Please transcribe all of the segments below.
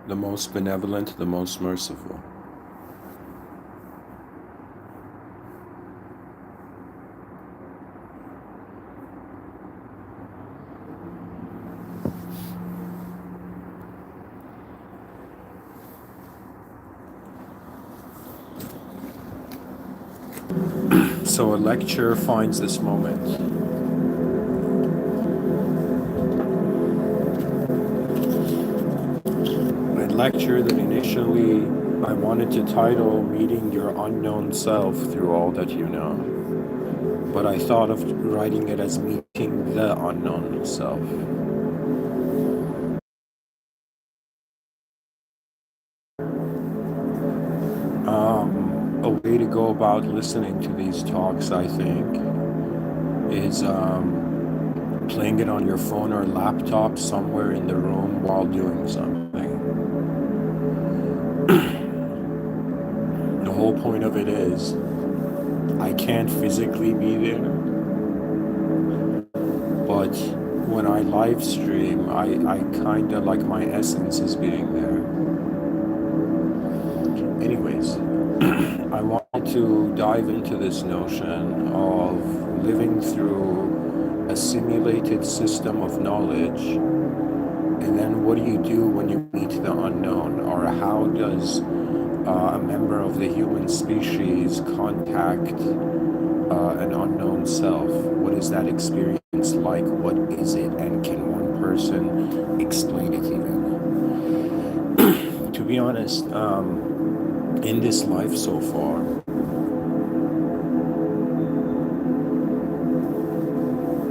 the most benevolent, the most merciful. So a lecture finds this moment. A lecture that initially I wanted to title Meeting Your Unknown Self Through All That You Know. But I thought of writing it as Meeting the Unknown Self. A way to go about listening to these talks, I think, is playing it on your phone or laptop somewhere in the room while doing something. The whole point of it is, I can't physically be there, but when I live stream, I kind of like my essence is being there. Anyways, I want to dive into this notion of living through a simulated system of knowledge, and then what do you do when you meet the unknown, or how does a member of the human species contact an unknown self? What is that experience like? What is it? And can one person explain it even? To be honest, in this life so far,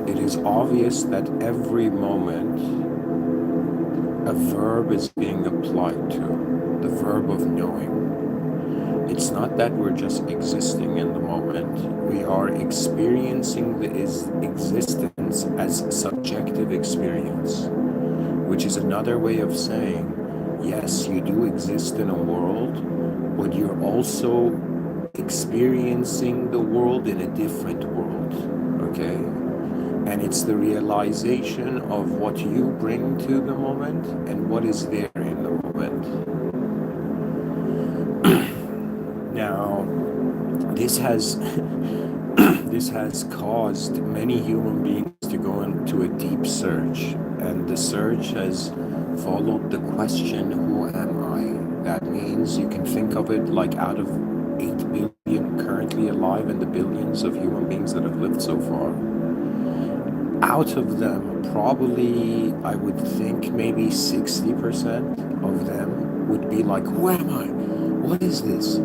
it is obvious that every moment a verb is being applied to, the verb of knowing. It's not that we're just existing in the moment. We are experiencing the existence as subjective experience, which is another way of saying, yes, you do exist in a world, but you're also experiencing the world in a different world, okay? And it's the realization of what you bring to the moment and what is there in the moment. Now, this has caused many human beings to go into a deep search, and the search has followed the question, who am I? That means you can think of it like out of 8 billion currently alive and the billions of human beings that have lived so far. Out of them, probably, I would think maybe 60% of them would be like, who am I? What is this?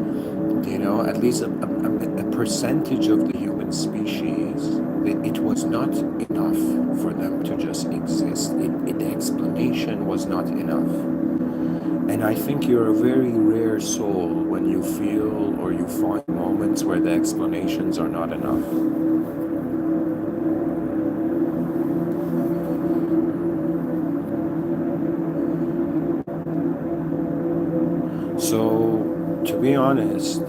You know, at least a percentage of the human species, it was not enough for them to just exist. The explanation was not enough. And I think you're a very rare soul when you feel or you find moments where the explanations are not enough. So, to be honest,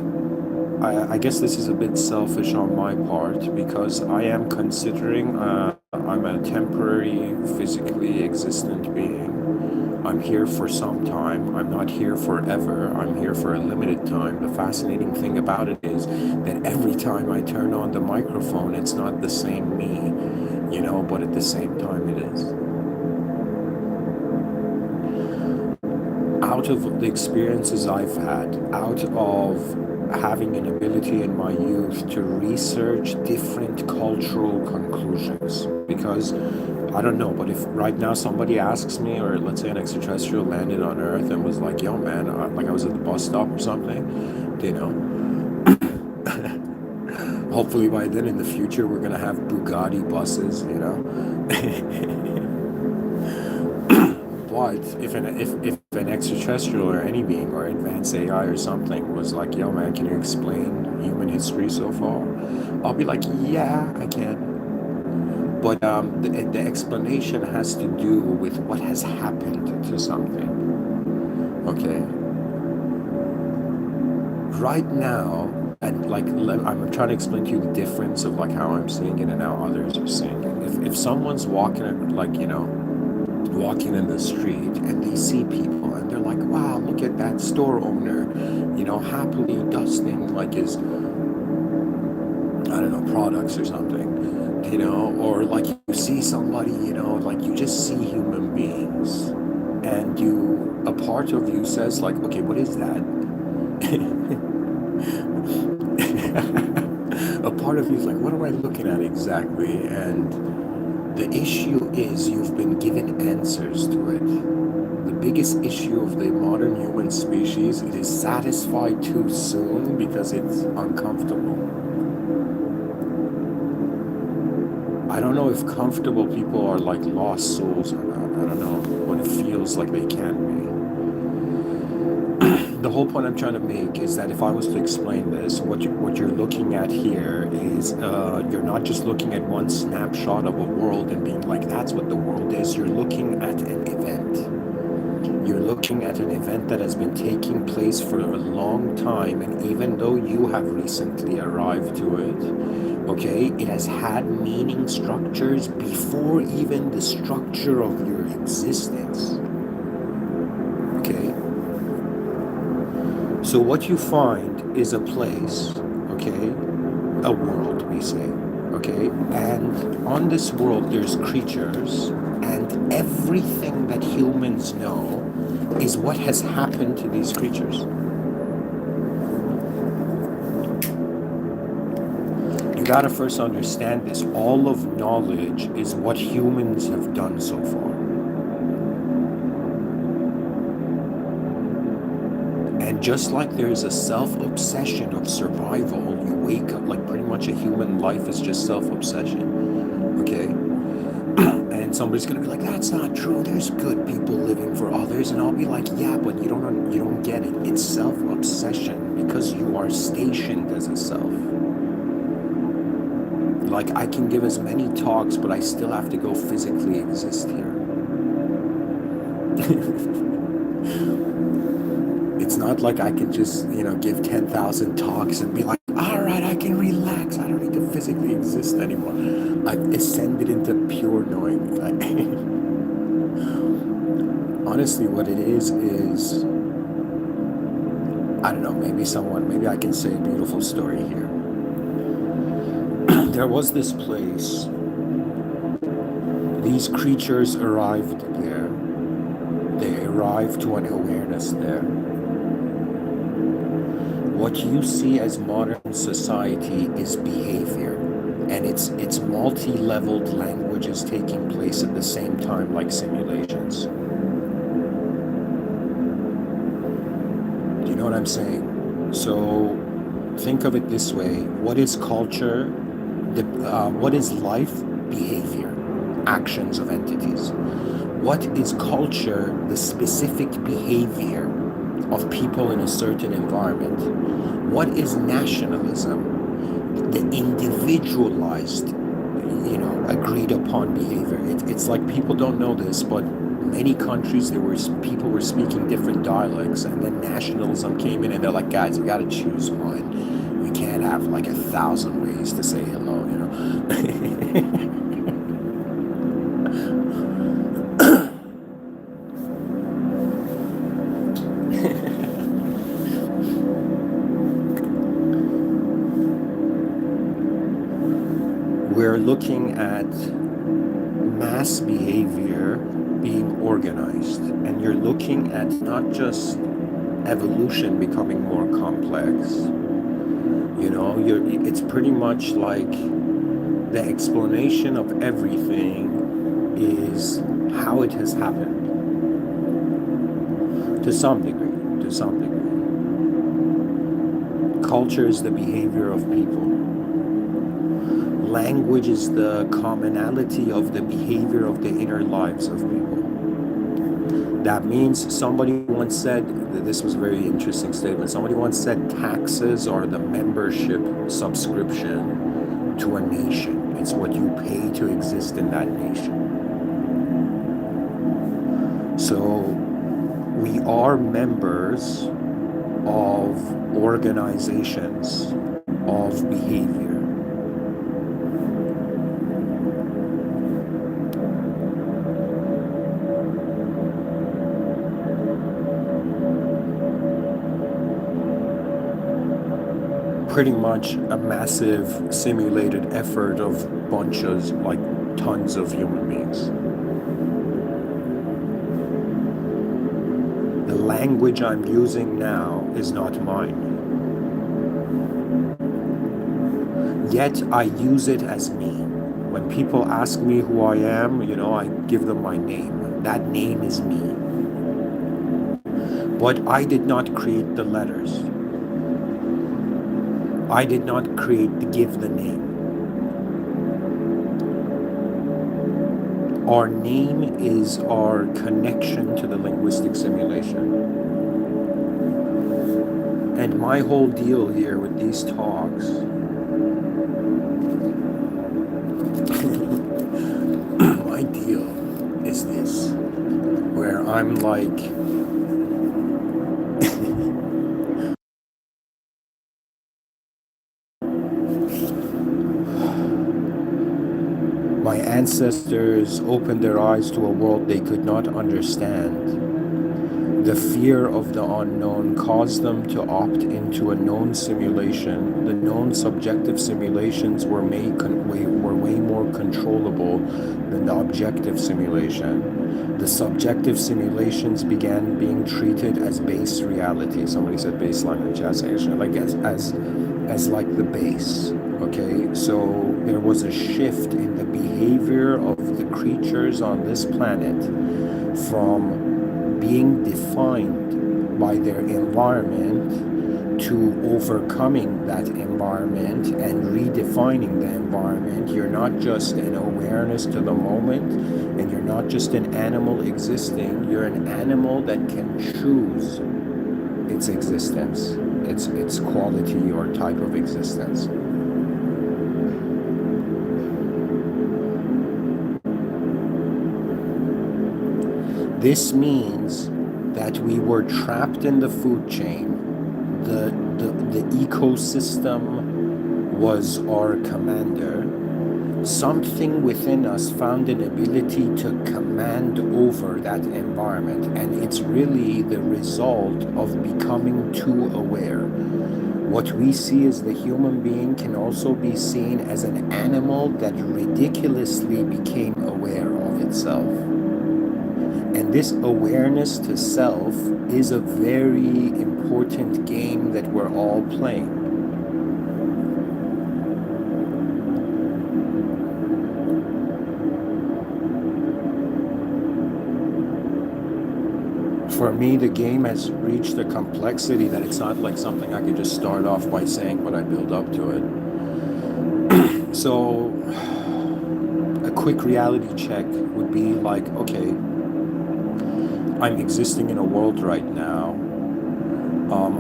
I guess this is a bit selfish on my part, because I am considering I'm a temporary, physically existent being. I'm here for some time. I'm not here forever. I'm here for a limited time. The fascinating thing about it is that every time I turn on the microphone, it's not the same me, you know, but at the same time it is. Out of the experiences I've had, out of having an ability in my youth to research different cultural conclusions, because I don't know, but if right now somebody asks me, or let's say an extraterrestrial landed on Earth and was like, yo man, like I was at the bus stop or something, you know, hopefully by then in the future we're gonna have Bugatti buses, you know. But if an extraterrestrial or any being or advanced AI or something was like, yo man, can you explain human history so far? I'll be like, yeah, I can. But the explanation has to do with what has happened to something. Okay. Right now, and like I'm trying to explain to you the difference of like how I'm seeing it and how others are seeing it. If someone's walking, like, you know, walking in the street and they see people and they're like, wow, at that store owner, you know, happily dusting like his, I don't know, products or something, you know, or like you see somebody, you know, like you just see human beings, and you, a part of you says like, okay, what is that? A part of you is like, what am I looking at exactly? And the issue is you've been given answers to it. The biggest issue of the modern human species, it is satisfied too soon because it's uncomfortable. I don't know if comfortable people are like lost souls or not. I don't know what it feels like they can be. The whole point I'm trying to make is that if I was to explain this, what you're looking at here is you're not just looking at one snapshot of a world and being like, that's what the world is. You're looking at an event. You're looking at an event that has been taking place for a long time, and even though you have recently arrived to it, okay, it has had meaning structures before even the structure of your existence. Okay? So what you find is a place, okay, a world, we say, okay, and on this world there's creatures, and everything that humans know is what has happened to these creatures. You gotta first understand this. All of knowledge is what humans have done so far. And just like there's a self-obsession of survival, you wake up, like pretty much a human life is just self-obsession, okay? And somebody's gonna be like, that's not true, there's good people living for others. And I'll be like, yeah, but you don't get it. It's self-obsession because you are stationed as a self. Like, I can give as many talks, but I still have to go physically exist here. It's not like I can just, you know, give 10,000 talks and be like, all right, I can relax. I don't need to physically exist anymore. I've ascended into pure knowing. Honestly, what it is, I don't know, maybe I can say a beautiful story here. There was this place. These creatures arrived there. They arrived to an awareness there. What you see as modern society is behavior, and it's multi-leveled languages taking place at the same time, like simulations. Do you know what I'm saying? So think of it this way. What is culture? What is life? Behavior, actions of entities. What is culture? The specific behavior of people in a certain environment. What is nationalism? The individualized, you know, agreed upon behavior. It's like people don't know this, but many countries people were speaking different dialects, and then nationalism came in, and they're like, guys, we got to choose one. We can't have like 1,000 ways to say hello, you know. We're looking at mass behavior being organized, and you're looking at not just evolution becoming more complex. You know, it's pretty much like the explanation of everything is how it has happened. To some degree, to some degree. Culture is the behavior of people. Language is the commonality of the behavior of the inner lives of people. That means somebody once said, this was a very interesting statement, somebody once said taxes are the membership subscription to a nation. It's what you pay to exist in that nation. So we are members of organizations of behavior. pretty much a massive simulated effort of bunches, like tons of human beings. The language I'm using now is not mine. Yet I use it as me. When people ask me who I am, I give them my name. That name is me. But I did not create the letters. I did not give the name. Our name is our connection to the linguistic simulation. And my whole deal here with these talks my deal is this, where I'm like, my ancestors opened their eyes to a world they could not understand. The fear of the unknown caused them to opt into a known simulation. The known subjective simulations were way more controllable than the objective simulation. The subjective simulations began being treated as base reality. Somebody said baseline in chat section, like as like the base. Okay, so there was a shift in the behavior of the creatures on this planet from being defined by their environment to overcoming that environment and redefining the environment. You're not just an awareness to the moment, and you're not just an animal existing. You're an animal that can choose its existence, its quality or type of existence. This means that we were trapped in the food chain. The ecosystem was our commander. Something within us found an ability to command over that environment, and it's really the result of becoming too aware. What we see as the human being can also be seen as an animal that ridiculously became aware of itself. And this awareness to self is a very important game that we're all playing. For me, the game has reached a complexity that it's not like something I could just start off by saying, but I build up to it. So a quick reality check would be like, okay, I'm existing in a world right now.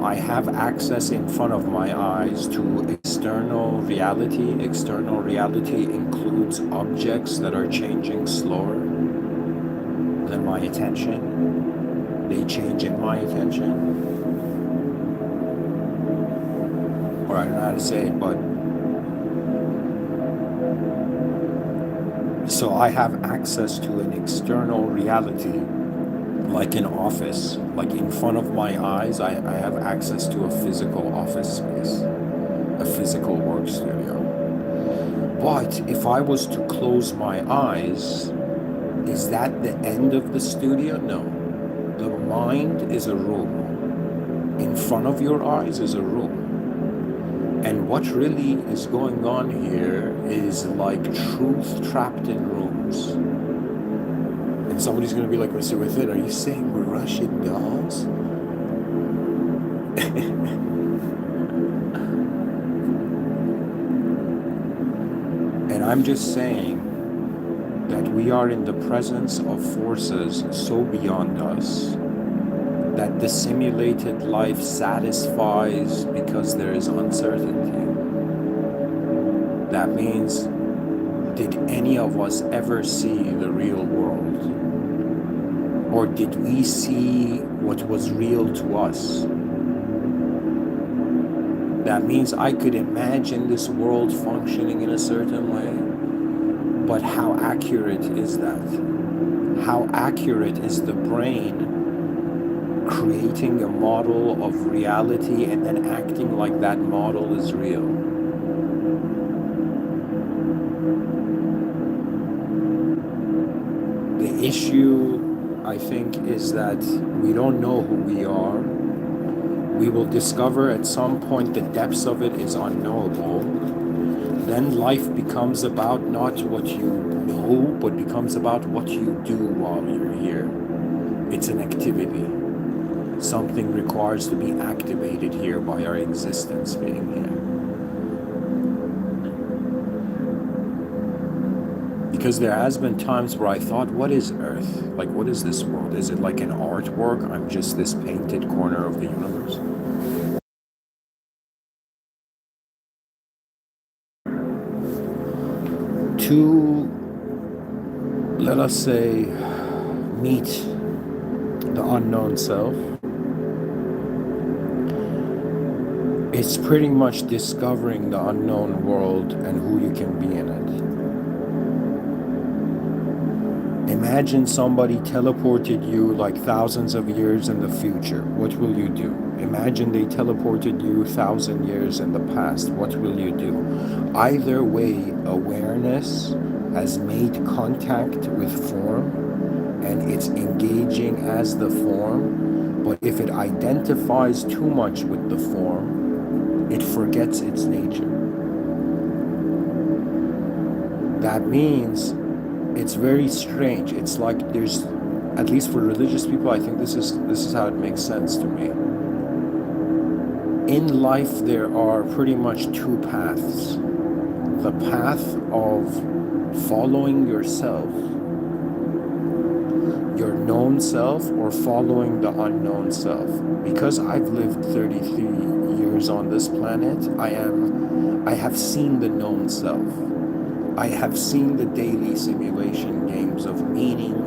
I have access in front of my eyes to external reality. External reality includes objects that are changing slower than my attention. They change in my attention. Or I don't know how to say it, but so I have access to an external reality, like an office, like in front of my eyes, I have access to a physical office space, a physical work studio. But if I was to close my eyes, is that the end of the studio? No. The mind is a room. In front of your eyes is a room. And what really is going on here is like truth trapped in rooms. And somebody's going to be like, Mr.Within, are you saying we're Russian dolls? And I'm just saying that we are in the presence of forces so beyond us that the simulated life satisfies because there is uncertainty. That means, did any of us ever see the real world? Or did we see what was real to us? That means I could imagine this world functioning in a certain way, but how accurate is that? How accurate is the brain creating a model of reality and then acting like that model is real. The issue, I think, is that we don't know who we are. We will discover at some point the depths of it is unknowable. Then life becomes about not what you know, but becomes about what you do while you're here. It's an activity. Something requires to be activated here by our existence being here. Because there has been times where I thought, what is Earth? Like, what is this world? Is it like an artwork? I'm just this painted corner of the universe. To, let us say, meet the unknown self, it's pretty much discovering the unknown world and who you can be in it. Imagine somebody teleported you like thousands of years in the future. What will you do? Imagine they teleported you 1,000 years in the past. What will you do? Either way, awareness has made contact with form and it's engaging as the form. But if it identifies too much with the form, it forgets its nature. That means it's very strange. It's like there's, at least for religious people, I think this is how it makes sense to me. In life, there are pretty much two paths. The path of following yourself, your known self, or following the unknown self. Because I've lived 33 years on this planet, I have seen the known self. I have seen the daily simulation games of meaning.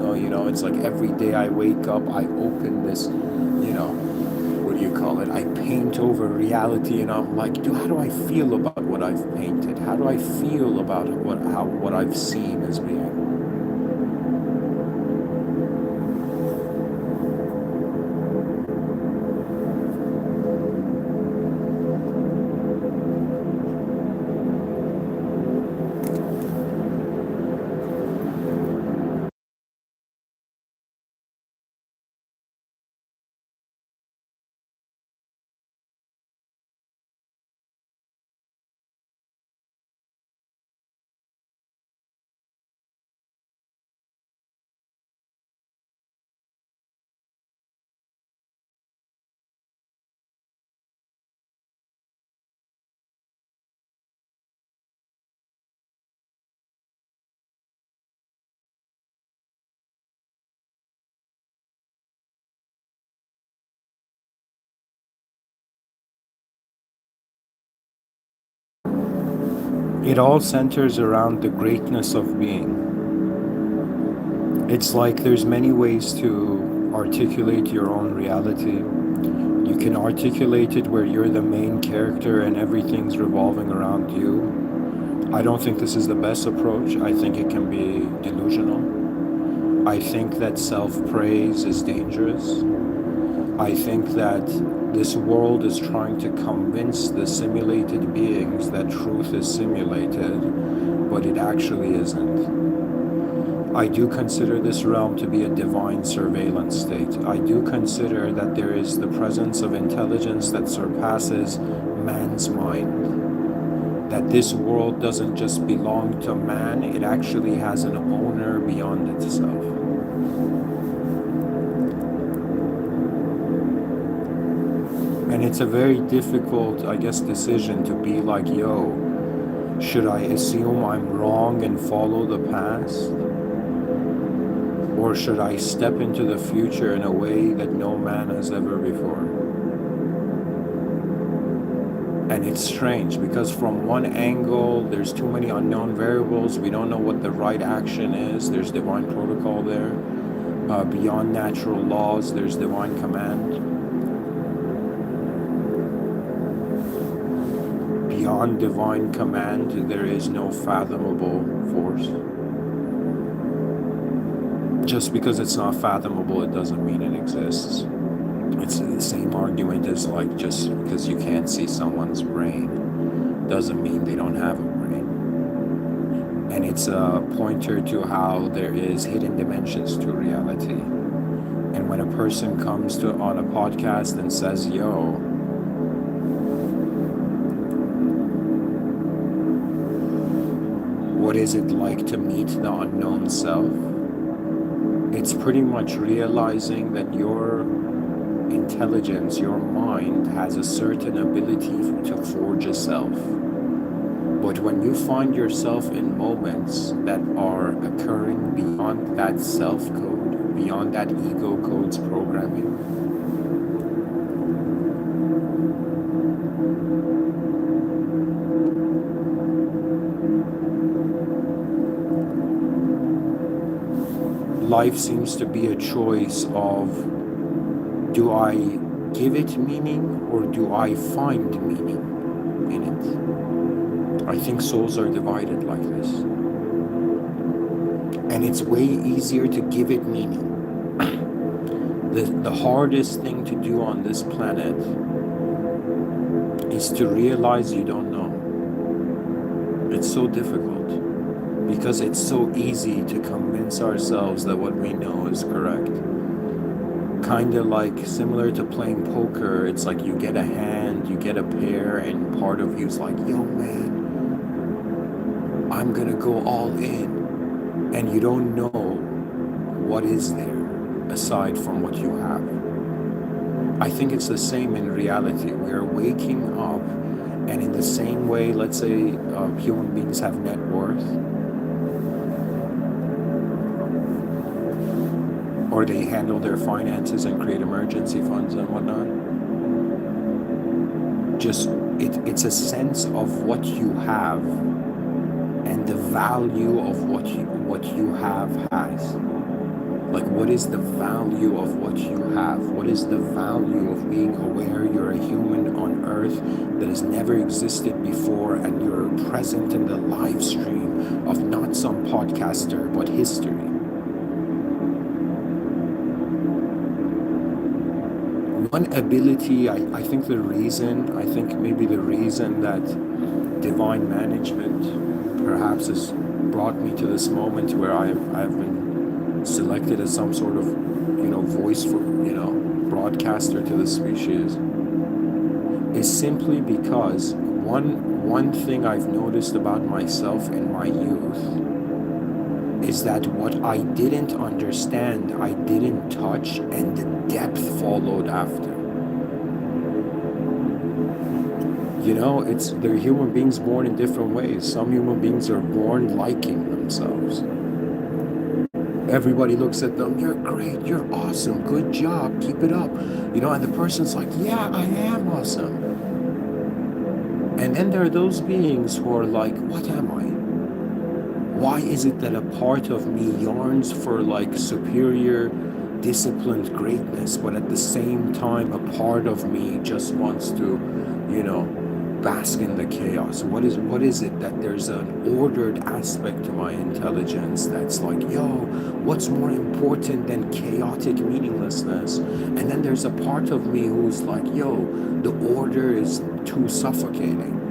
It's like every day I wake up, I open this, what do you call it? I paint over reality, and I'm like, how do I feel about what I've painted? How do I feel about what I've seen as being? It all centers around the greatness of being. It's like there's many ways to articulate your own reality. You can articulate it where you're the main character and everything's revolving around you. I don't think this is the best approach. I think it can be delusional. I think that self-praise is dangerous. I think that this world is trying to convince the simulated beings that truth is simulated, but it actually isn't. I do consider this realm to be a divine surveillance state. I do consider that there is the presence of intelligence that surpasses man's mind. That this world doesn't just belong to man, it actually has an owner beyond itself. And it's a very difficult, I guess, decision to be like, should I assume I'm wrong and follow the past? Or should I step into the future in a way that no man has ever before? And it's strange because from one angle, there's too many unknown variables. We don't know what the right action is. There's divine protocol there. Beyond natural laws, there's divine command. Beyond divine command, there is no fathomable force. Just because it's not fathomable, it doesn't mean it exists. It's the same argument as like just because you can't see someone's brain doesn't mean they don't have a brain. And it's a pointer to how there is hidden dimensions to reality. And when a person comes to on a podcast and says, yo, what is it like to meet the unknown self? It's pretty much realizing that your intelligence, your mind has a certain ability to forge a self. But when you find yourself in moments that are occurring beyond that self code, beyond that ego code's programming, life seems to be a choice of, do I give it meaning or do I find meaning in it? I think souls are divided like this. And it's way easier to give it meaning. The hardest thing to do on this planet is to realize you don't know. It's so difficult because it's so easy to convince ourselves that what we know is correct. Kind of like similar to playing poker. It's like you get a hand, you get a pair, and part of you's like, yo man, I'm gonna go all in. And you don't know what is there aside from what you have. I think it's the same in reality. We are waking up, and in the same way, let's say human beings have net worth, or they handle their finances and create emergency funds and whatnot. Just it's a sense of what you have and the value of what you have has. Like, what is the value of what you have? What is the value of being aware you're a human on earth that has never existed before, and you're present in the live stream of not some podcaster but history? One ability, I think maybe the reason that divine management perhaps has brought me to this moment where I've been selected as some sort of, voice for, broadcaster to the species, is simply because one thing I've noticed about myself in my youth is that what I didn't understand, I didn't touch, and the depth followed after. They're human beings born in different ways. Some human beings are born liking themselves. Everybody looks at them, you're great, you're awesome, good job, keep it up. And the person's like, yeah, I am awesome. And then there are those beings who are like, what am I? Why is it that a part of me yearns for like superior, disciplined greatness, but at the same time, a part of me just wants to, bask in the chaos? What is it that there's an ordered aspect to my intelligence that's like, yo, what's more important than chaotic meaninglessness? And then there's a part of me who's like, yo, the order is too suffocating.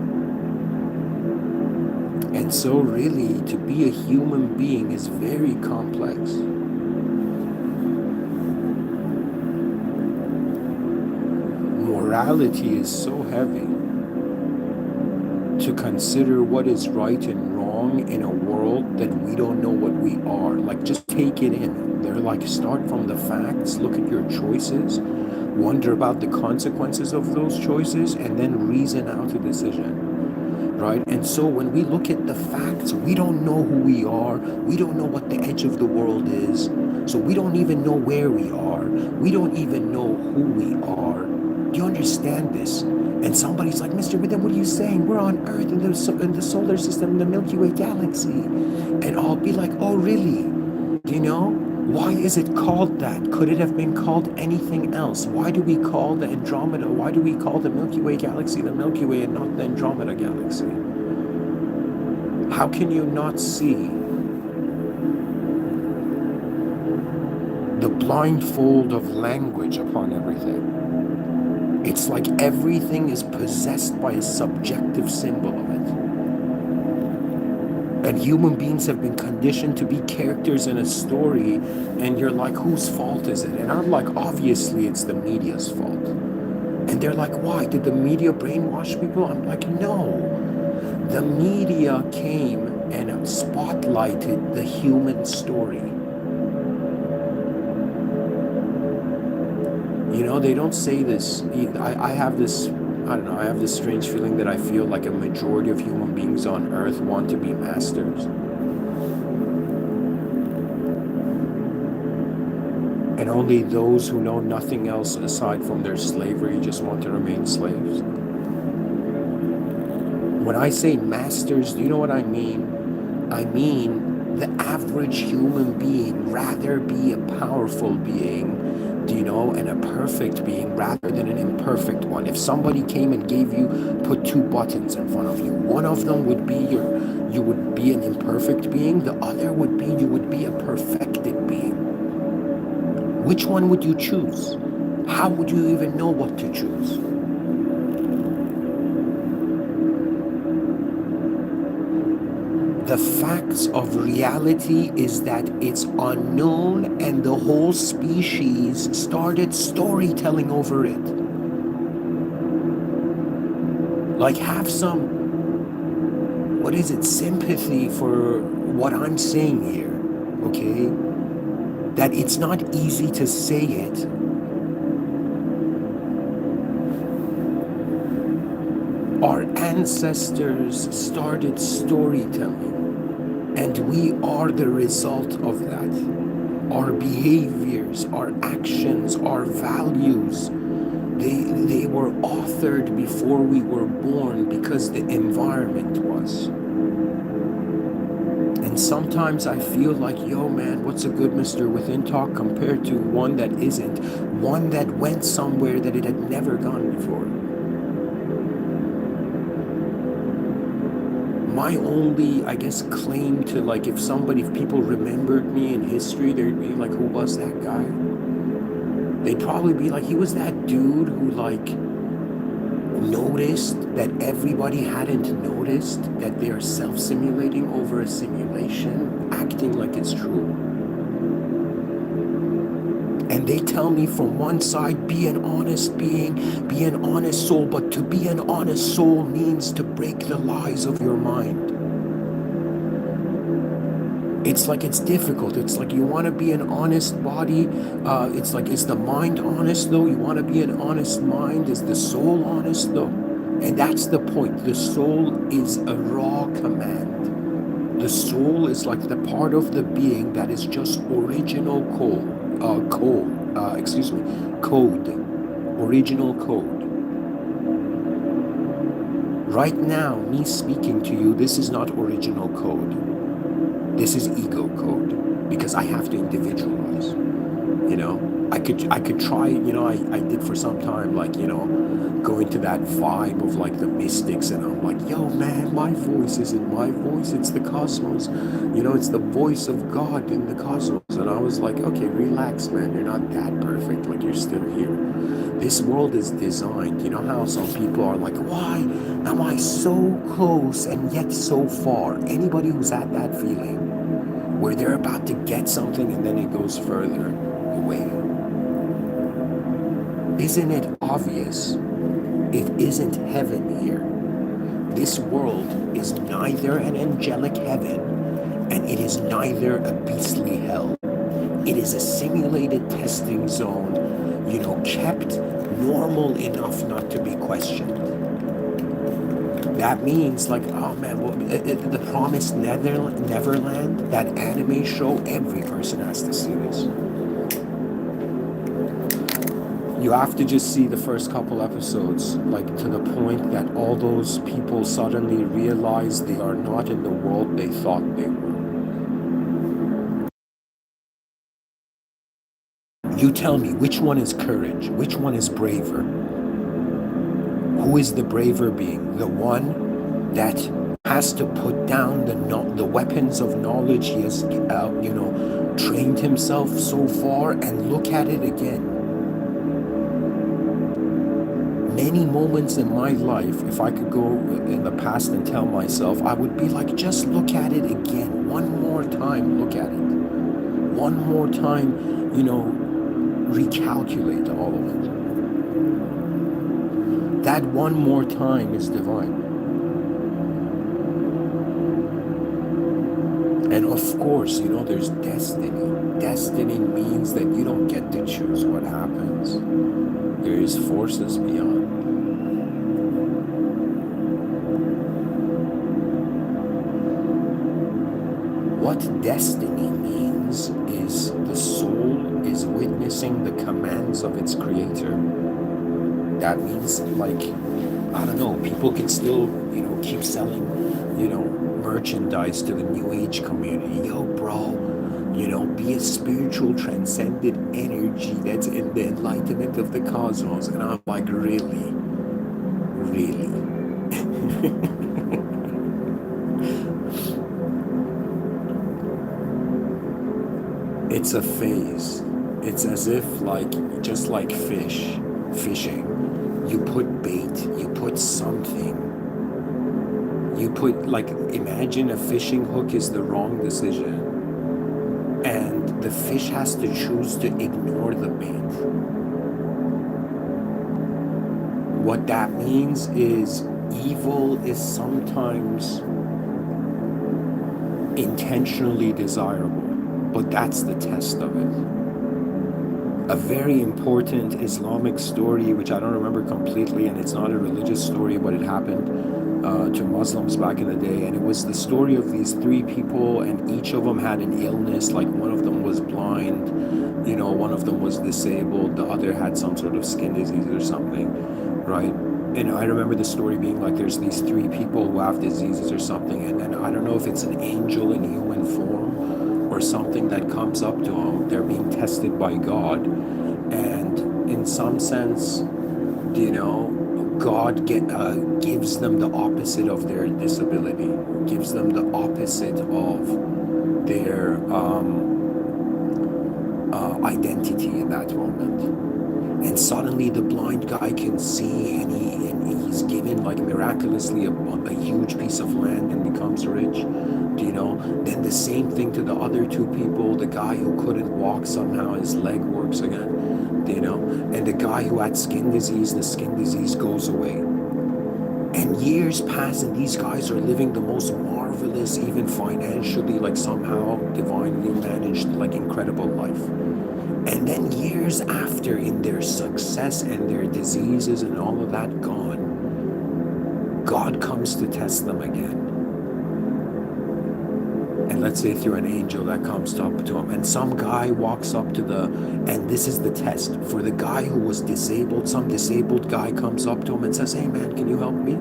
And so really, to be a human being is very complex. Morality is so heavy. To consider what is right and wrong in a world that we don't know what we are. Like, just take it in. They're like, start from the facts, look at your choices, wonder about the consequences of those choices, and then reason out a decision. Right? And so when we look at the facts, we don't know who we are. We don't know what the edge of the world is. So we don't even know where we are. We don't even know who we are. Do you understand this? And somebody's like, Mr.Within, what are you saying? We're on Earth in the solar system, in the Milky Way galaxy. And I'll be like, oh, really? Why is it called that? Could it have been called anything else? Why do we call the Andromeda? Why do we call the Milky Way galaxy the Milky Way and not the Andromeda galaxy? How can you not see the blindfold of language upon everything. It's like everything is possessed by a subjective symbol of it. And human beings have been conditioned to be characters in a story, and you're like, whose fault is it? And I'm like, obviously it's the media's fault. And they're like, why? Did the media brainwash people? I'm like, no. The media came and spotlighted the human story. You know, they don't say this. I have this, I don't know, I have this strange feeling that I feel like a majority of human beings on earth want to be masters. And only those who know nothing else aside from their slavery just want to remain slaves. When I say masters, do you know what I mean? I mean the average human being rather be a powerful being, do you know, and a perfect being rather than an imperfect one. If somebody came and put two buttons in front of you, one of them would be you would be an imperfect being, the other would be you would be a perfected being. Which one would you choose? How would you even know what to choose? The facts of reality is that it's unknown, and the whole species started storytelling over it. Like, have some, sympathy for what I'm saying here, okay? That it's not easy to say it. Our ancestors started storytelling, and we are the result of that. Our behaviors, our actions, our values, they were authored before we were born because the environment was. And sometimes I feel like, yo man, what's a good Mr. Within talk compared to one that isn't, one that went somewhere that it had never gone before. My only, I guess, claim to, like, if people remembered me in history, they'd be like, who was that guy? They'd probably be like, he was that dude who, like, noticed that everybody hadn't noticed that they are self-simulating over a simulation, acting like it's true. And they tell me from one side, be an honest being, be an honest soul, but to be an honest soul means to break the lies of your mind. It's like it's difficult. It's like you want to be an honest body. It's like, is the mind honest though? You want to be an honest mind. Is the soul honest though? And that's the point. The soul is a raw command. The soul is like the part of the being that is just original code. Original code. Right now, me speaking to you, this is not original code. This is ego code, because I have to individualize. You know, I could try, you know, I did for some time, like, you know, go into that vibe of like the mystics, and I'm like, yo man, my voice isn't my voice, it's the cosmos. You know, it's the voice of God in the cosmos. And I was like, okay, relax, man, you're not that perfect, like you're still here. This world is designed, you know how some people are like, why am I so close and yet so far? Anybody who's at that feeling where they're about to get something and then it goes further away. Isn't it obvious? It isn't heaven here. This world is neither an angelic heaven, and it is neither a beastly hell. It is a simulated testing zone, you know, kept normal enough not to be questioned. That means, like, oh man, well, the Promised Neverland, that anime show, every person has to see this. You have to just see the first couple episodes, like, to the point that all those people suddenly realize they are not in the world they thought they were. You tell me, which one is courage? Which one is braver? Who is the braver being? The one that has to put down the weapons of knowledge he has, trained himself so far, and look at it again. Many moments in my life, if I could go in the past and tell myself, I would be like, just look at it again. One more time, look at it. One more time, recalculate all of it. That one more time is divine. And of course, there's destiny. Destiny means that you don't get to choose what happens. There is forces beyond. What destiny means is the soul is witnessing the commands of its creator. That means, I don't know, people can still, keep selling, merchandise to the new age community. Yo, bro, be a spiritual transcendent energy that's in the enlightenment of the cosmos. And I'm like, really? It's a phase. It's as if, just like fishing, you put bait, you put something. You put, imagine a fishing hook is the wrong decision, and the fish has to choose to ignore the bait. What that means is evil is sometimes intentionally desirable, but that's the test of it. A very important Islamic story, which I don't remember completely, and it's not a religious story, but it happened to Muslims back in the day, and it was the story of these three people, and each of them had an illness. Like, one of them was blind, one of them was disabled, the other had some sort of skin disease or something, right? And I remember the story being like, there's these three people who have diseases or something, and then I don't know if it's an angel in human form or something that comes up to them. They're being tested by God, and in some sense, God gives them the opposite of their disability, gives them the opposite of their identity in that moment. And suddenly the blind guy can see, and he's given miraculously a huge piece of land and becomes rich. Then the same thing to the other two people. The guy who couldn't walk, somehow his leg works again. And the guy who had skin disease, the skin disease goes away. And years pass, and these guys are living the most marvelous, even financially, somehow divinely managed, incredible life. And then years after, in their success and their diseases and all of that gone, God comes to test them again. And let's say through an angel that comes up to him, and some guy walks up to and this is the test for the guy who was disabled. Some disabled guy comes up to him and says, hey man, can you help me?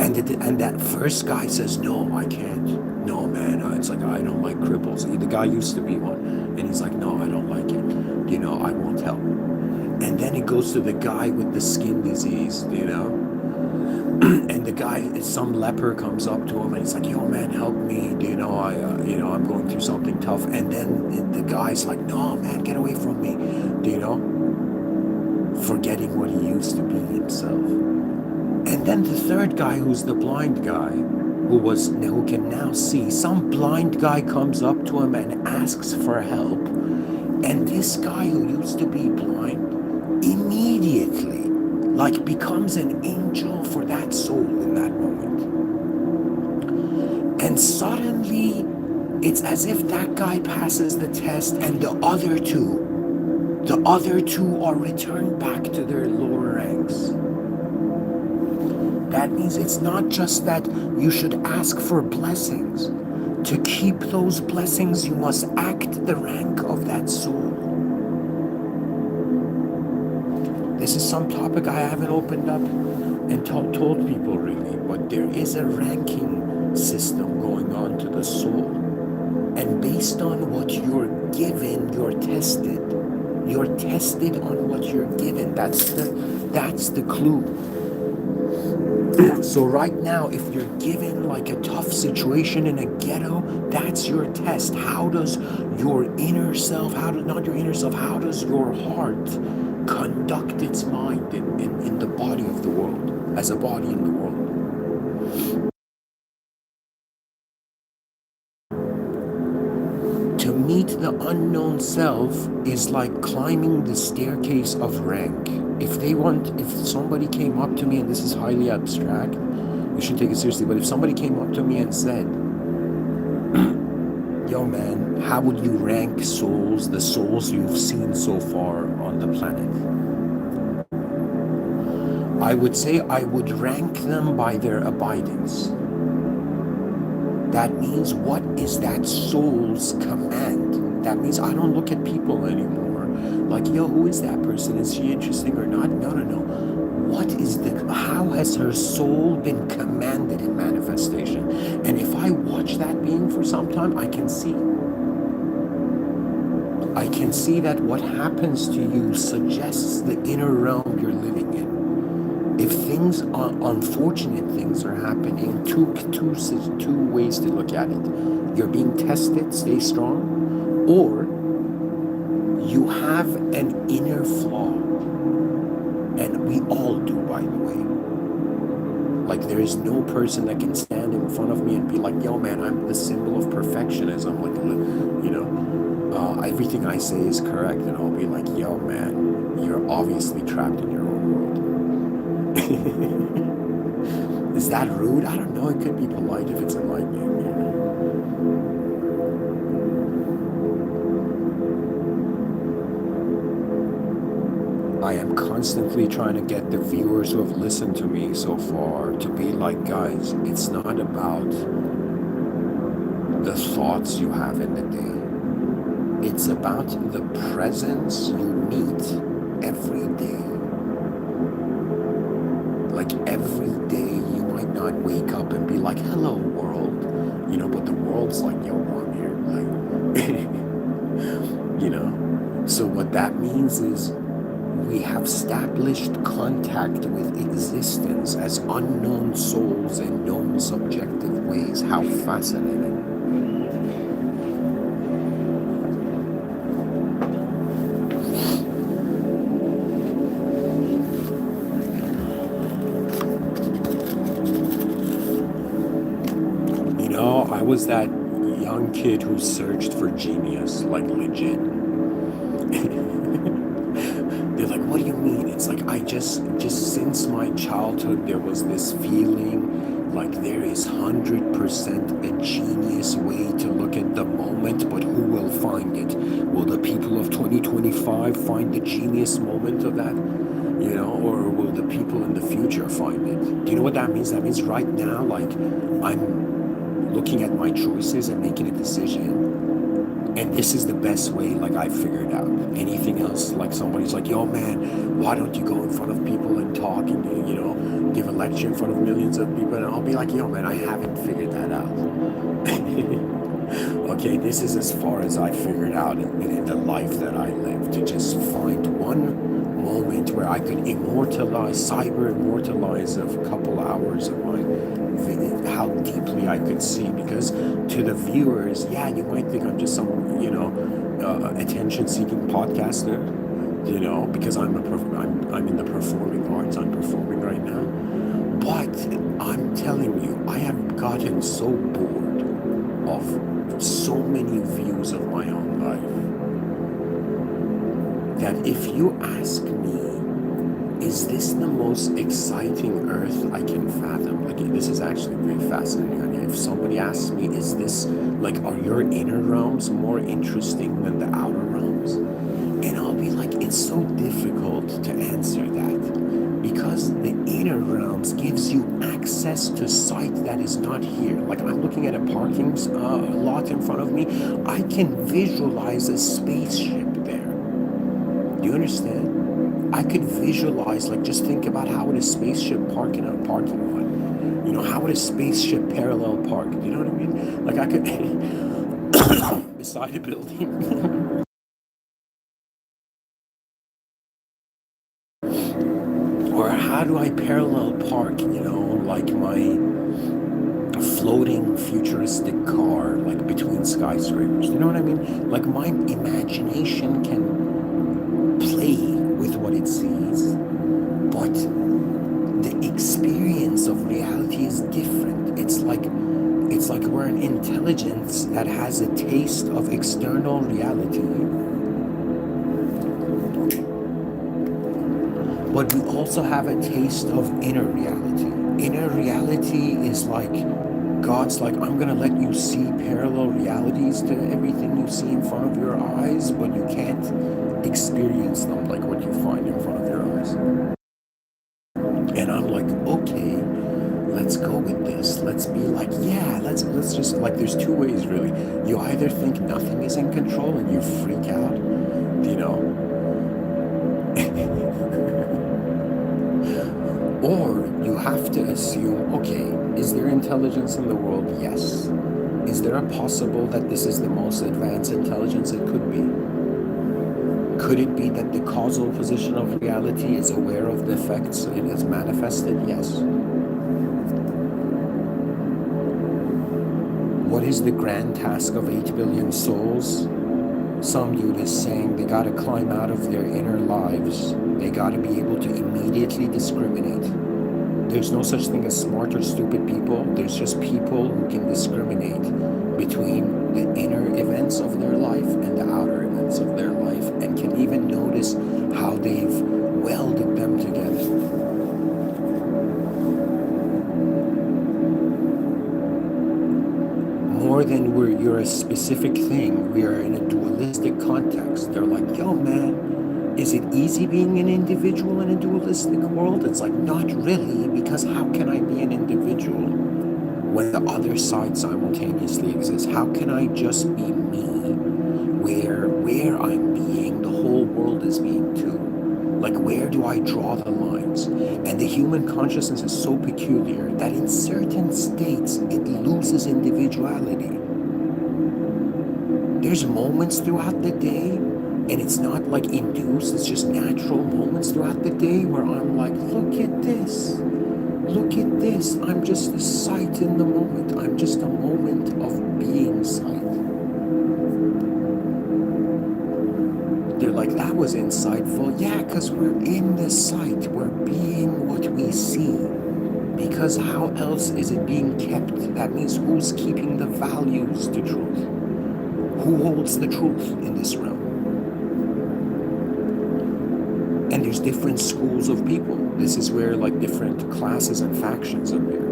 And that first guy says, no, I can't. No, man, it's like, I don't like cripples. The guy used to be one, and he's like, no, I don't like it. I won't help. And then it goes to the guy with the skin disease, and the guy, some leper comes up to him, and he's like, yo, man, help me. I'm going through something tough. And then the guy's like, no, man, get away from me. Forgetting what he used to be himself. And then the third guy, who's the blind guy, who can now see, some blind guy comes up to him and asks for help. And this guy who used to be blind immediately becomes an angel for that soul in that moment. And suddenly it's as if that guy passes the test, and the other two are returned back to their lower ranks. That means it's not just that you should ask for blessings. To keep those blessings, you must act the rank of that soul. This is some topic I haven't opened up and told people really, but there is a ranking system going on to the soul. And based on what you're given, you're tested. You're tested on what you're given. That's the clue. So right now, if you're given like a tough situation in a ghetto, that's your test. How does your inner self, how does not your inner self, how does your heart conduct its mind in the body of the world, as a body in the world? To meet the unknown self is like climbing the staircase of rank. If somebody came up to me, and this is highly abstract, you should take it seriously, but if somebody came up to me and said, yo man, how would you rank souls, the souls you've seen so far on the planet? I would say I would rank them by their abidance. That means, what is that soul's command? That means I don't look at people anymore like, yo, who is that person? Is she interesting or not? No, no, no. How has her soul been commanded in manifestation? And if I watch that being for some time, I can see that what happens to you suggests the inner realm you're living in. If unfortunate things are happening, two ways to look at it. You're being tested, stay strong, or you have an inner flaw. And we all do, by the way. Like, there is no person that can stand in front of me and be like, yo man, I'm the symbol of perfectionism. Like, everything I say is correct. And I'll be like, yo man, you're obviously trapped in your own world. Is that rude? I don't know. It could be polite if it's enlightening. I am constantly trying to get the viewers who have listened to me so far to be like, guys, it's not about the thoughts you have in the day. It's about the presence you meet every day. Like, every day you might not wake up and be like, hello world, but the world's like, yo, I'm here. Like, so what that means is, we have established contact with existence as unknown souls in known subjective ways. How fascinating. I was that young kid who searched for genius, like legit. They're like, what do you mean? It's like, I just since my childhood, there was this feeling like there is 100% a genius way to look at the moment, but who will find it? Will the people of 2025 find the genius moment of that? Or will the people in the future find it? Do you know what that means? That means right now, like, I'm looking at my choices and making a decision. And this is the best way, like, I figured out. Anything else, like, somebody's like, yo, man, why don't you go in front of people and talk and, give a lecture in front of millions of people? And I'll be like, yo, man, I haven't figured that out. Okay, this is as far as I figured out in the life that I live, to just find one moment where I could cyber immortalize a couple hours of my how deeply I could see. Because to the viewers, yeah, you might think I'm just some attention-seeking podcaster, because I'm in the performing arts. I'm performing right now, but I'm telling you, I have gotten so bored of so many views of my own life that if you ask me, is this the most exciting earth I can fathom? Like, this is actually very fascinating. If somebody asks me, is this, like, are your inner realms more interesting than the outer realms? And I'll be like, it's so difficult to answer that, because the inner realms gives you access to sight that is not here. Like, I'm looking at a parking lot in front of me. I can visualize a spaceship there. Do you understand? I could visualize, like, just think about how would a spaceship park in a parking lot? How would a spaceship parallel park? Do you know what I mean? Like, I could, beside a building. Or how do I parallel park, like my floating futuristic car, like between skyscrapers? You know what I mean? Like my imagination can play with what it sees, but the experience of reality is different. It's like we're an intelligence that has a taste of external reality, but we also have a taste of inner reality. Inner reality is like God's like, I'm gonna let you see parallel realities to everything you see in front of your eyes, but you can't experience them like what you find in front of your eyes. And I'm like, okay, let's go with this. Let's be like, yeah, let's just like, there's two ways really. You either think nothing is in control and you freak out, you know, or you have to assume, okay, is there intelligence in the world? Yes. Is there a possible that this is the most advanced intelligence it could be? Could it be that the causal position of reality is aware of the effects it has manifested? Yes. What is the grand task of 8 billion souls? Some dude is saying they gotta climb out of their inner lives. They gotta be able to immediately discriminate. There's no such thing as smart or stupid people. There's just people who can discriminate between the inner events of their life and the outer events of their life, and can even notice how they've welded them together. More than you're a specific thing, we are in a dualistic context. They're like, yo man, is it easy being an individual in a dualistic world? It's like, not really, because how can I be an individual when the other side simultaneously exists? How can I just be me where I'm being, the whole world is being too? Like, where do I draw the lines? And the human consciousness is so peculiar that in certain states, it loses individuality. There's moments throughout the day, and it's not like induced, it's just natural moments throughout the day where I'm like, look at this. Look at this. I'm just a sight in the moment. I'm just a moment of being sight. They're like, that was insightful. Yeah, because we're in the sight. We're being what we see. Because how else is it being kept? That means who's keeping the values to truth? Who holds the truth in this realm? And there's different schools of people. This is where like different classes and factions are there.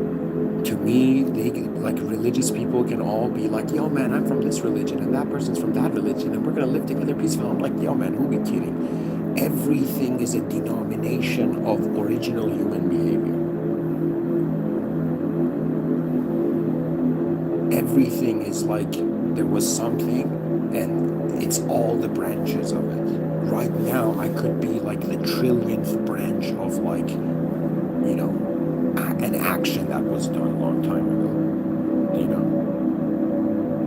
To me, they like religious people can all be like, yo man, I'm from this religion and that person's from that religion and we're gonna live together peacefully. I'm like, yo man, who are we kidding? Everything is a denomination of original human behavior. Everything is like there was something and it's all the branches of it. Right now, I could be like the trillionth branch of like, you know, an action that was done a long time ago. You know,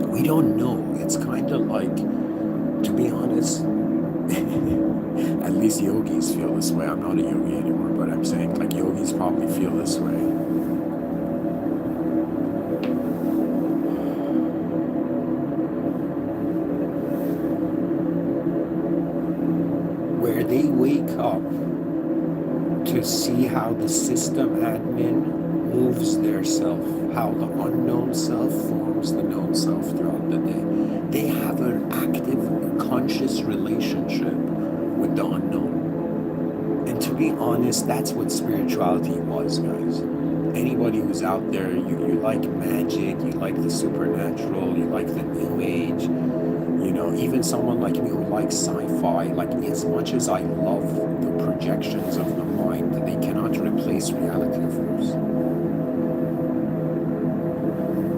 we don't know. It's kind of like, to be honest, at least yogis feel this way. I'm not a yogi anymore, but I'm saying like yogis probably feel this way. Where they wake up to see how the system admin moves their self, how the unknown self forms the known self throughout the day. They have an active, conscious relationship with the unknown. And to be honest, that's what spirituality was, guys. Anybody who's out there, you like magic, you like the supernatural, you like the new age, you know, even someone like me who likes sci-fi, like as much as I love the projections of the mind, they cannot replace reality, of course.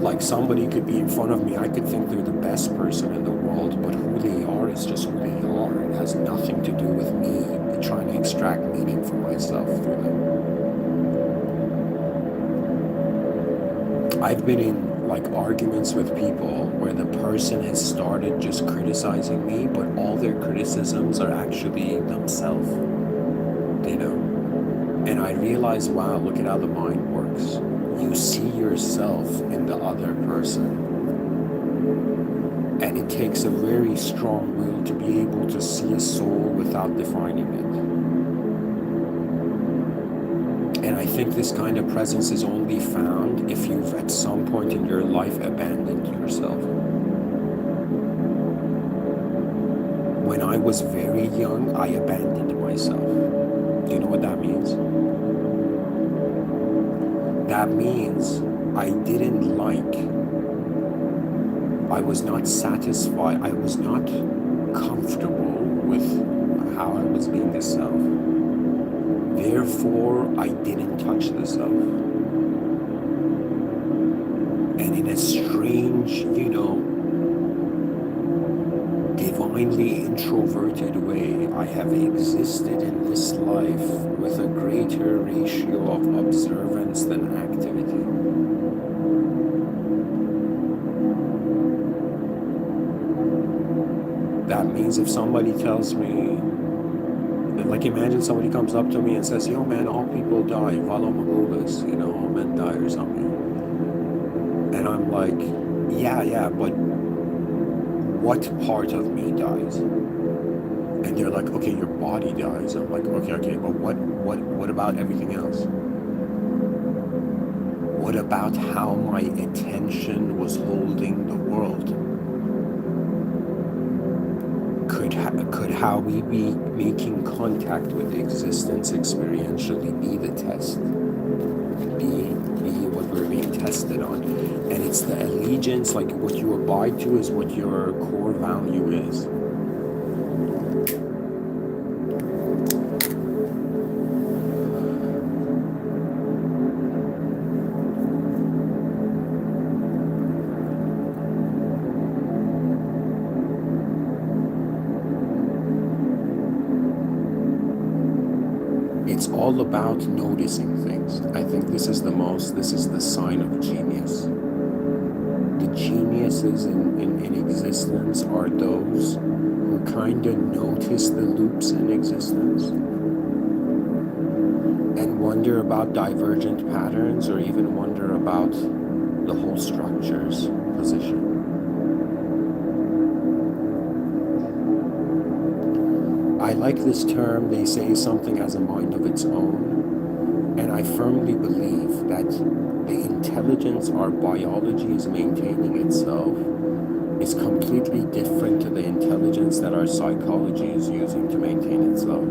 Like somebody could be in front of me, I could think they're the best person in the world, but who they are is just who they are. It has nothing to do with me trying to extract meaning for myself through them. I've been in like arguments with people where the person has started just criticizing me, but all their criticisms are actually themselves, you know? And I realized, wow, look at how the mind works. You see yourself in the other person. And it takes a very strong will to be able to see a soul without defining it. And I think this kind of presence is only found if you've at some point in your life abandoned yourself. When I was very young, I abandoned myself. Do you know what that means? That means I didn't I was not satisfied, I was not comfortable with how I was being the self. Therefore, I didn't touch the self. And in a strange, divinely introverted way, I have existed in this life with a greater ratio of observance than activity. That means if somebody tells me, like imagine somebody comes up to me and says, yo man, all people die, Valo Magubas, all men die or something. And I'm like, yeah, but what part of me dies? And they're like, okay, your body dies. I'm like, okay, but what about everything else? What about how my attention was holding the world? Could how we be making contact with existence experientially be the test? Be what we're being tested on. And it's the allegiance, like what you abide to is what your core value is. It's all about noticing things. I think this is the sign of genius. The geniuses in existence are those who kind of notice the loops in existence and wonder about divergent patterns, or even wonder about the whole structure's position. I like this term. They say something has a mind of its own, and I firmly believe that the intelligence our biology is maintaining itself is completely different to the intelligence that our psychology is using to maintain itself.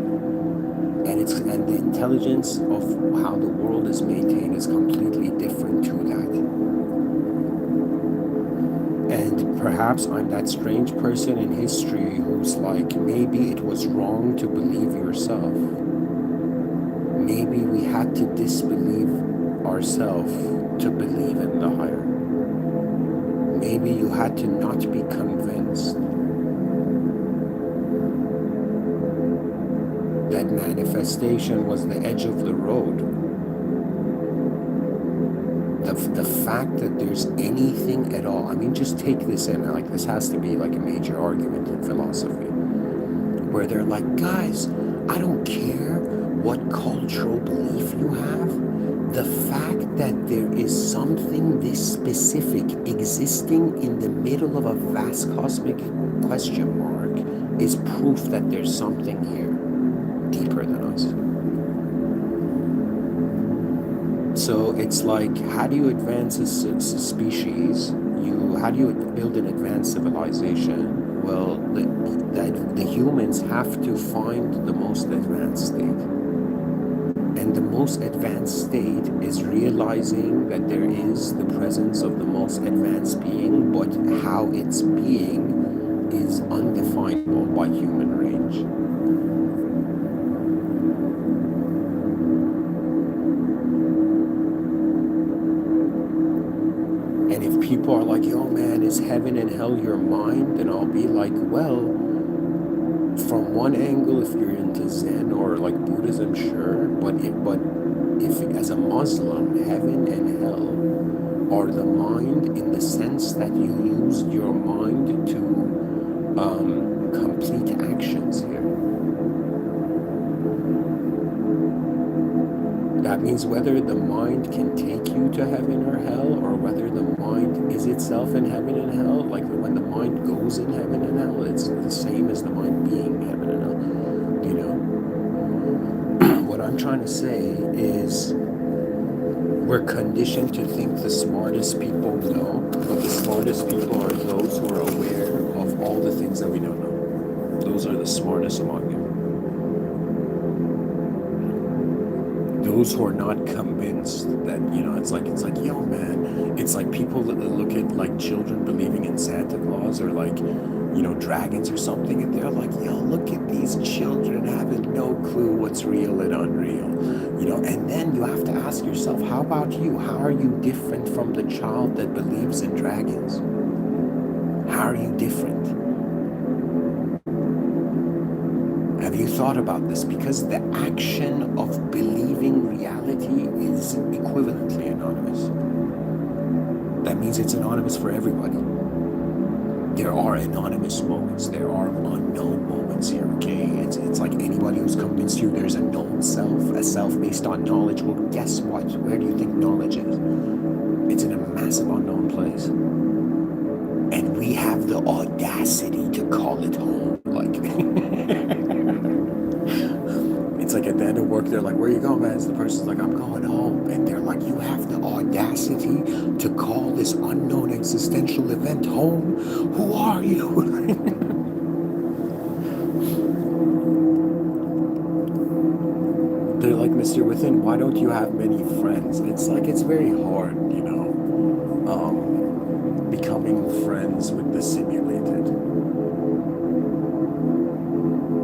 And the intelligence of how the world is maintained is completely different to that. And perhaps I'm that strange person in history who's like, maybe it was wrong to believe yourself. Maybe we had to disbelieve ourselves to believe in the higher. Maybe you had to not be convinced that manifestation was the edge of the road. The fact that there's anything at all, I mean, just take this in, like this has to be like a major argument in philosophy, where they're like, guys, I don't care what cultural belief you have, the fact that there is something this specific existing in the middle of a vast cosmic question mark is proof that there's something here deeper than us. So it's like, how do you advance a species? How do you build an advanced civilization? Well, the humans have to find the most advanced state. And the most advanced state is realizing that there is the presence of the most advanced being, but how its being is undefinable by human range. And if people are like, yo man, is heaven and hell your mind? Then I'll be like, well, from one angle, if you're into Zen or like Buddhism, sure, but if as a Muslim, heaven and hell are the mind in the sense that you used your mind to complete actions here. That means whether the mind can take you to heaven or hell, or whether the mind is itself in heaven and hell. Like when the mind goes in heaven and hell, it's the same as the mind being heaven and hell. You know, what I'm trying to say is we're conditioned to think the smartest people know, but the smartest people are those who are aware of all the things that we don't know. Those are the smartest among you. Those who are not convinced that, you know, it's like, yo, man, it's like people that look at like children believing in Santa Claus or like, you know, dragons or something, and they're like, yo, look at these children having no clue what's real and unreal, you know. And then you have to ask yourself, how about you? How are you different from the child that believes in dragons? How are you different? Have you thought about this? Because the action of believing reality is equivalently anonymous. That means it's anonymous for everybody. There are anonymous moments. There are unknown moments here, okay? It's like anybody who's convinced you there's a known self, a self based on knowledge. Well, guess what? Where do you think knowledge is? It's in a massive unknown place. And we have the audacity to call it home. Like, it's like at the end of work, they're like, where you going, man? The person's like, I'm going home. And they're like, you have the audacity to call this unknown existential event home? Who are you? They're like, Mr. Within, why don't you have many friends? It's like, it's very hard, you know, becoming friends with the simulated.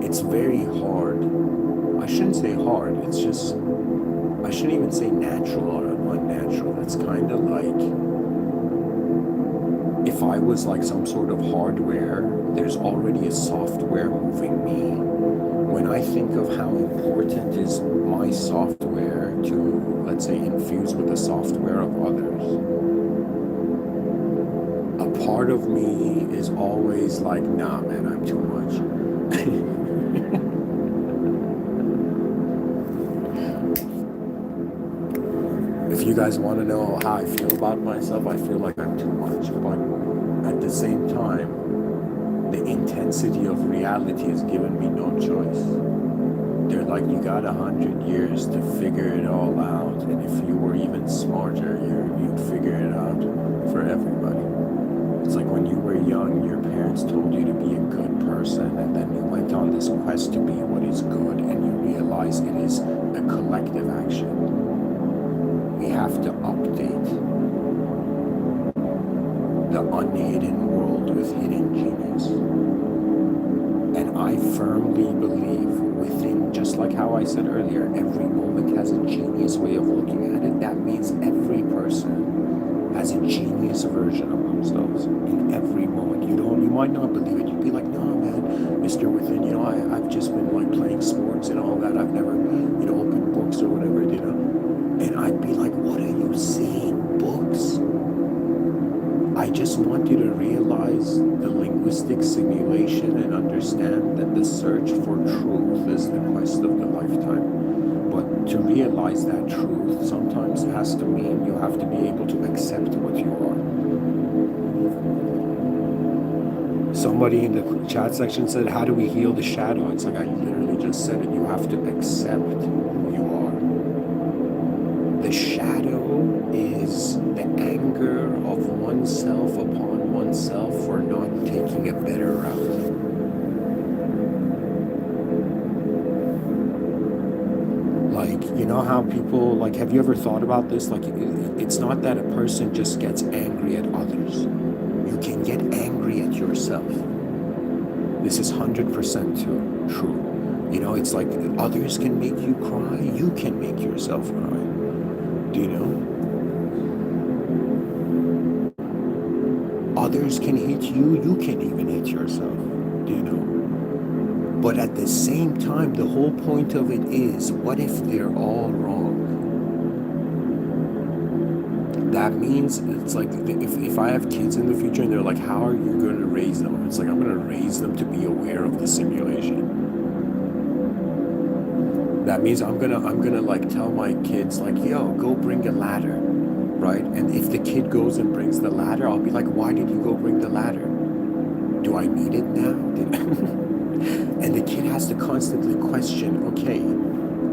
It's very hard. I shouldn't say hard, it's just, I shouldn't even say natural or unnatural. It's kind of like, if I was like some sort of hardware, there's already a software moving me. When I think of how important is my software to, let's say, infuse with the software of others, a part of me is always like, nah, man, I'm too much. If you guys want to know how I feel about myself, I feel like I'm too much. But at the same time, the intensity of reality has given me no choice. They're like, you got 100 years to figure it all out. And if you were even smarter, you'd figure it out for everybody. It's like when you were young, your parents told you to be a good person. And then you went on this quest to be what is good. And you realize it is a collective action. We have to update the unhidden world with hidden genius. And I firmly believe within, just like how I said earlier, every moment has a genius way of looking at it. That means every person has a genius version of themselves in every moment. You might not believe it. You'd be like, no, man, Mr. Within, you know, I've just been like playing sports and all that. I've never, you know, opened books or whatever, you know. And I'd be like, what are you saying? Books? I just want you to realize the linguistic simulation and understand that the search for truth is the quest of the lifetime. But to realize that truth sometimes has to mean you have to be able to accept what you are. Somebody in the chat section said, how do we heal the shadow? It's like I literally just said it. You have to accept who you are. The shadow is the anger of oneself upon oneself for not taking a better route. Like, you know how people, like, have you ever thought about this? Like, it's not that a person just gets angry at others. You can get angry at yourself. This is 100% true. You know, it's like others can make you cry. You can make yourself cry. Do you know? Others can hit you. You can even hit yourself. Do you know? But at the same time, the whole point of it is, what if they're all wrong? That means it's like if I have kids in the future and they're like, how are you going to raise them? It's like, I'm going to raise them to be aware of the simulation. That means I'm gonna like tell my kids like, yo, go bring a ladder, right? And if the kid goes and brings the ladder, I'll be like, why did you go bring the ladder? Do I need it now? And the kid has to constantly question, okay,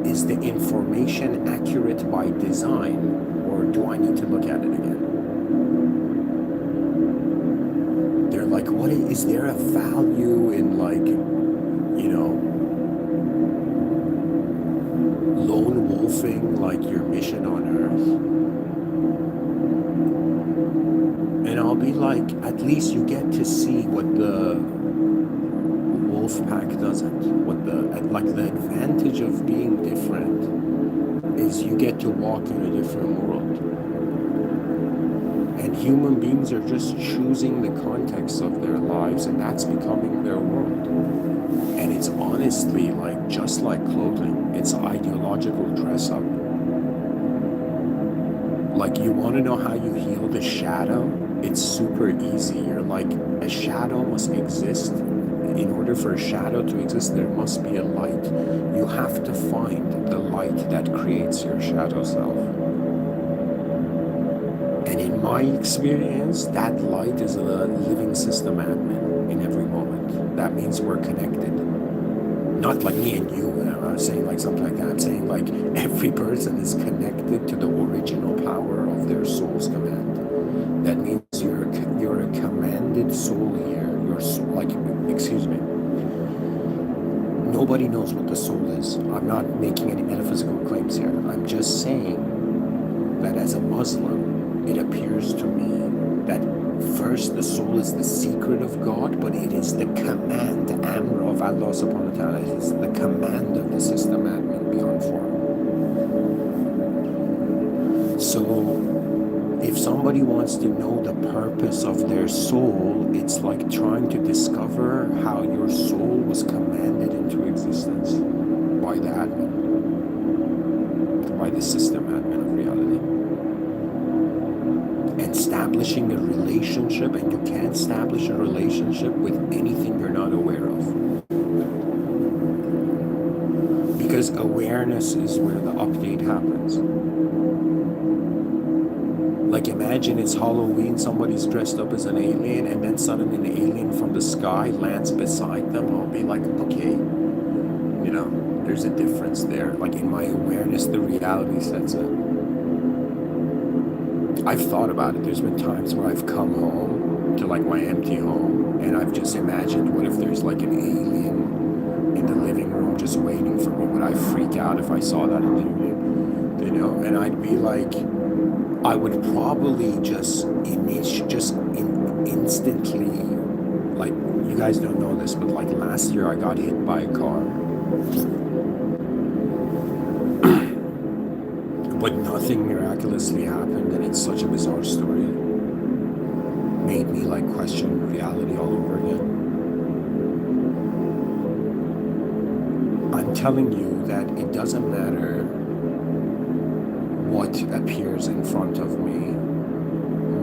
is the information accurate by design, or do I need to look at it again? They're like, what is there a value in like, you know, lone wolfing like your mission on Earth? And I'll be like, at least you get to see what the wolf pack doesn't. What the advantage of being different is you get to walk in a different world. And human beings are just choosing the context of their lives, and that's becoming their world. And it's honestly like just like clothing, it's ideological dress up. Like, you want to know how you heal the shadow? It's super easy. You're like, a shadow must exist. In order for a shadow to exist, there must be a light. You have to find the light that creates your shadow self. And in my experience, that light is a living system admin in every moment. That means we're connected. Not like me and you, I'm saying like something like that. I'm saying like every person is connected to the original power of their soul's command. That means you're a commanded soul here. You're like, excuse me. Nobody knows what the soul is. I'm not making any metaphysical claims here. I'm just saying that as a Muslim, it appears to me that first the soul is the secret of God, but it is the command, the amr of Allah subhanahu wa ta'ala. It is the command of the system admin beyond form. So if somebody wants to know the purpose of their soul, it's like trying to discover how your soul was commanded into existence by the admin, by the system admin of reality. Establishing a relationship, and you can't establish a relationship with anything you're not aware of. Because awareness is where the update happens. Like, imagine it's Halloween, somebody's dressed up as an alien, and then suddenly an alien from the sky lands beside them. I'll be like, okay, you know, there's a difference there. Like, in my awareness, the reality sets in. I've thought about it. There's been times where I've come home to like my empty home, and I've just imagined, what if there's like an alien in the living room just waiting for me? Would I freak out if I saw that alien? You know, and I'd be like, I would probably just instantly, like, you guys don't know this, but like last year I got hit by a car. But nothing miraculously happened, and it's such a bizarre story. Made me like question reality all over again. I'm telling you that it doesn't matter what appears in front of me.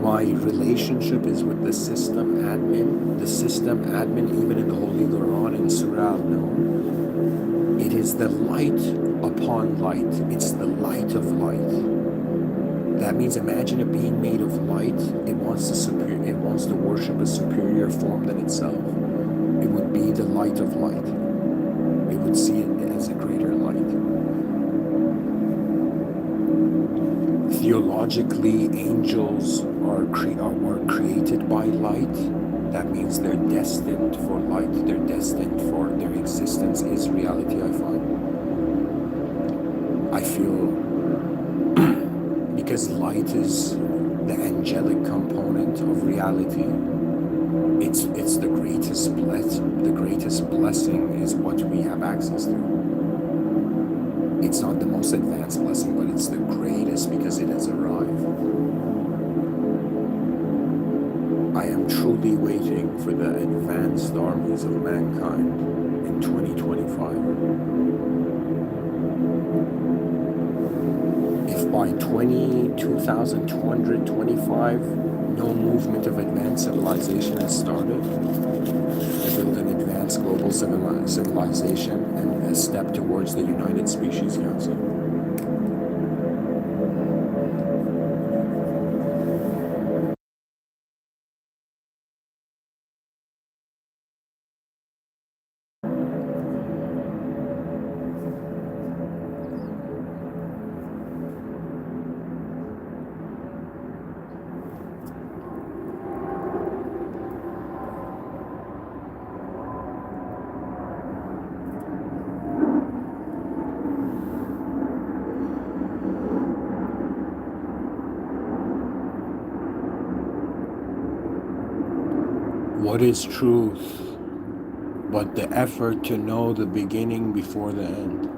My relationship is with the system admin. The system admin, even in the Holy Quran in Surah Al-Nur, it is the light upon light. It's the light of light. That means, imagine a being made of light. It wants to worship a superior form than itself. It would be the light of light. It would see it as a greater light. Theologically, angels were created by light. That means they're destined for light. They're destined for, their existence is reality, I find. I feel, because light is the angelic component of reality, it's the greatest blessing is what we have access to. It's not the most advanced blessing, but it's the greatest because it has arrived. I am truly waiting for the advanced armies of mankind in 2025. If by 2225 no movement of advanced civilization has started to build an advanced global civilization and a step towards the United Species Council. What is truth but the effort to know the beginning before the end?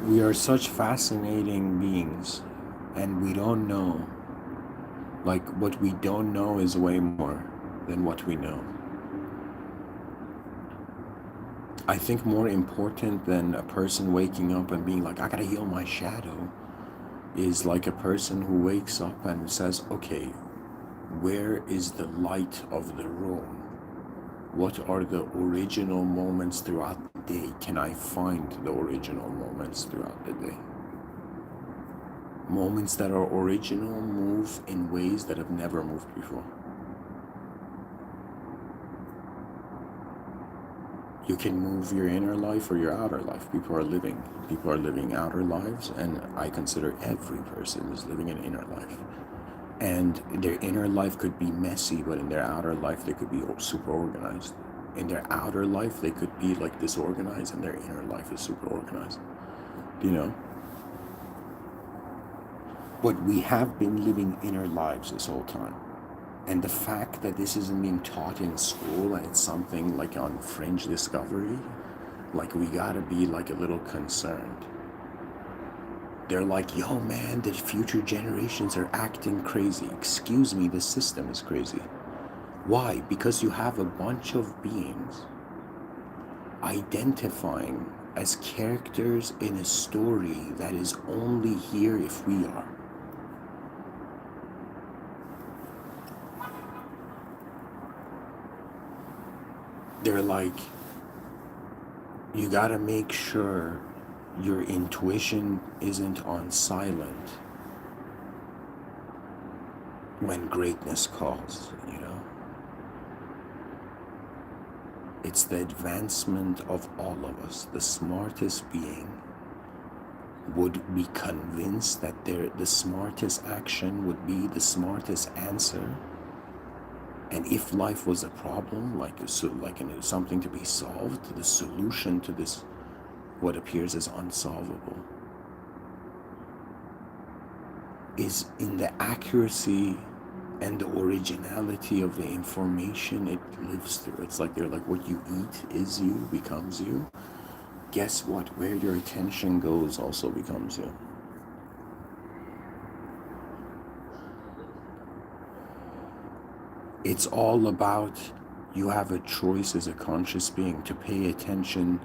We are such fascinating beings, and we don't know. Like, what we don't know is way more than what we know. I think more important than a person waking up and being like, I gotta heal my shadow, is like a person who wakes up and says, okay, where is the light of the room? What are the original moments throughout the day? Can I find the original moments throughout the day? Moments that are original move in ways that have never moved before. You can move your inner life or your outer life. People are living outer lives, and I consider every person is living an inner life. And their inner life could be messy, but in their outer life, they could be super organized. In their outer life, they could be like disorganized, and their inner life is super organized. You know? But we have been living inner lives this whole time. And the fact that this isn't being taught in school and it's something like on fringe discovery, like we gotta be like a little concerned. They're like, yo man, the future generations are acting crazy. Excuse me, the system is crazy. Why? Because you have a bunch of beings identifying as characters in a story that is only here if we are. They're like, you gotta make sure your intuition isn't on silent when greatness calls, you know? It's the advancement of all of us. The smartest being would be convinced that the smartest action would be the smartest answer. And if life was a problem, something to be solved, the solution to this, what appears as unsolvable, is in the accuracy and the originality of the information it lives through. It's like they're like, what you eat is you, becomes you. Guess what? Where your attention goes also becomes you. It's all about, you have a choice as a conscious being to pay attention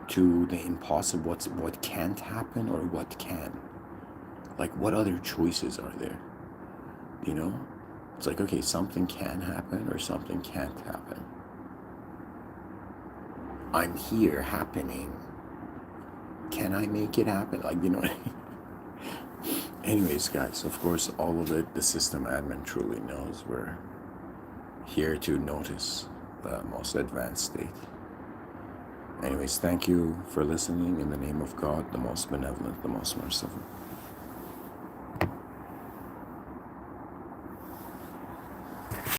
to the impossible, what can't happen or what can. Like, what other choices are there? You know? It's like, okay, something can happen or something can't happen. I'm here happening. Can I make it happen? Like, you know what I mean? Anyways, guys, of course, all of it, the system admin truly knows. We're here to notice the most advanced state. Anyways, thank you for listening. In the name of God, the most benevolent, the most merciful.